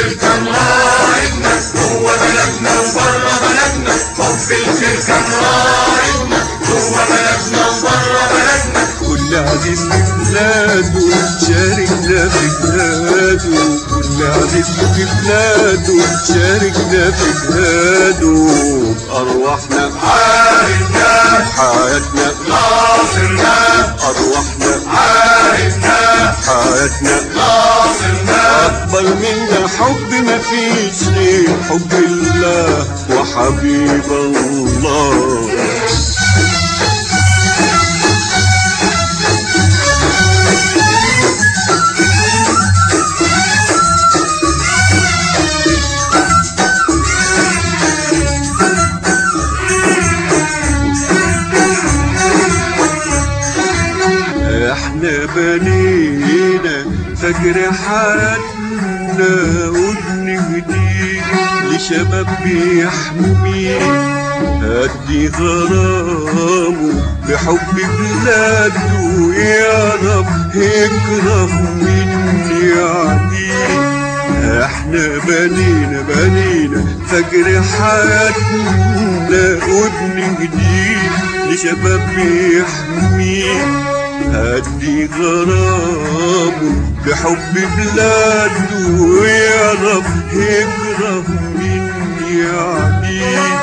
الخير كان راعدنا، جوه بلدنا وبره بلدنا، حب الخير كان راعدنا، جوه بلدنا وبره بلدنا. كل عزيز في بلاده شاركنا في بلاده، كل عزيز في بلاده شاركنا في بلاده. بأرواحنا عاهدنا، حياتنا ناصرنا، أرواحنا عاهدنا، حياتنا ناصرنا. أكبر منا حب مفيش غير حب الله وحبيب الله. احنا بنينا فجر حياتنا وبنهديه لشباب بيحميه، هدي غرامه بحب بلاده، يا رب يكره من يعديه. احنا بنينا فجر حياتنا وبنهديه لشباب بيحميه، هدي غرامه بحب بلاده، يا رب يكره من يعديه.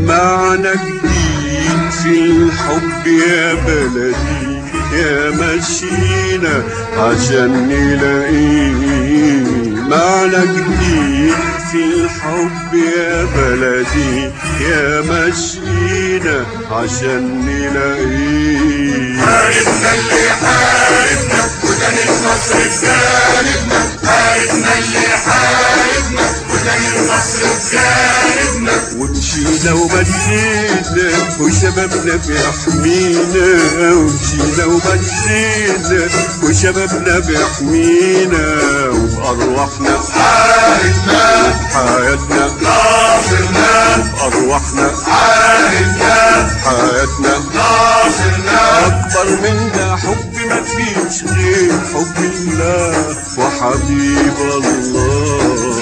معنى جديد في الحب يا بلدي، يا مشينا عشان نلاقيه. معنى جديد في الحب يا بلدي، يا مشينا عشان نلاقيه. حاربنا اللي حاربنا وكان النصر بجانبنا، حاربنا اللي حاربنا وكان النصر بجانبنا. ومشينا ومشينا وشبابنا بيحمينا، ومشينا ومشينا وشبابنا بيحمينا. وبأرواحنا عاهدنا، حياتنا ناصرنا، بأرواحنا عاهدنا، حياتنا ناصرنا. أكبر منا حب مفيش غير حب الله وحبيب الله.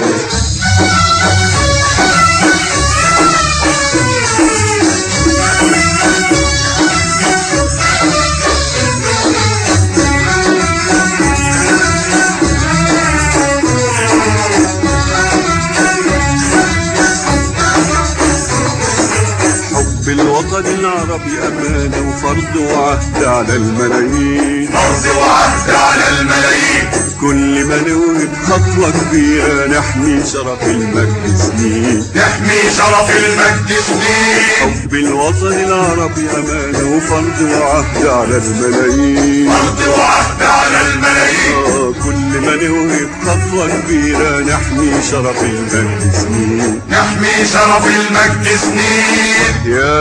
الوطن العربي أمانة وفرض وعهد على الملايين، فرض وعهد على الملايين. كل ما نوهب خطوة كبيرة نحمي شرف المجد سنين، نحمي شرف المجد سنين. حب الوطن العربي أمانة وفرض وعهد على الملايين، فرض وعهد على الملايين. كل ما نوهب خطوة كبيرة نحمي شرف المجد سنين، نحمي شرف المجد سنين. يا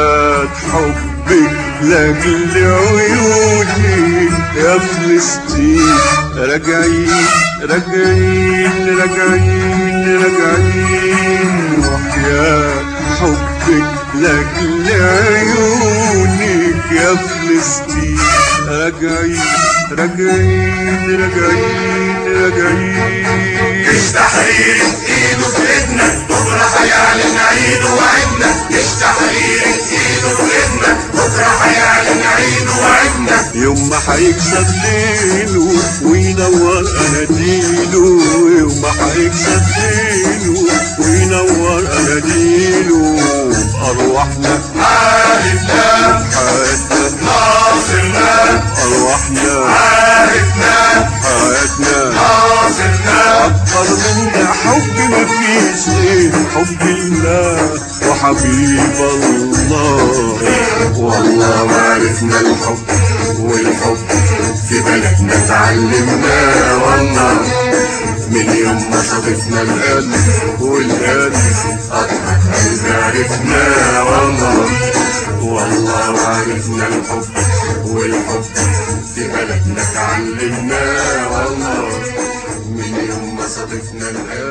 حبك لاجل عيوني يا فلسطين، راجعين راجعين راجعين راجعين. وحياة حبك لاجل عيونك يا فلسطين، راجعين راجعين راجعين راجعين. جيش تحرير ايده في ايدنا، بكره هيعلن عيده وعدنا. جيش تحرير ايده في ايدنا، بكره هيعلن عيده وعدنا. يوم ما هيكسر ليله وينور اناديله، يوم ما هيكسر ليله وينور اناديله. بأرواحنا عاهدنا، حياتنا ناصرنا، أرواحنا عاهدنا، حياتنا ناصرنا. أكبر منا حب مفيش غير حب الله وحبيب الله. والله ما عرفنا الحب، والحب في بلدنا اتعلمناه. والله من يوم ما صادفنا القلب، والقلب أضحك قلب عرفناه. والله ما عرفنا الحب، والحب في بلدنا اتعلمناه. والله من يوم ما صادفنا القلب.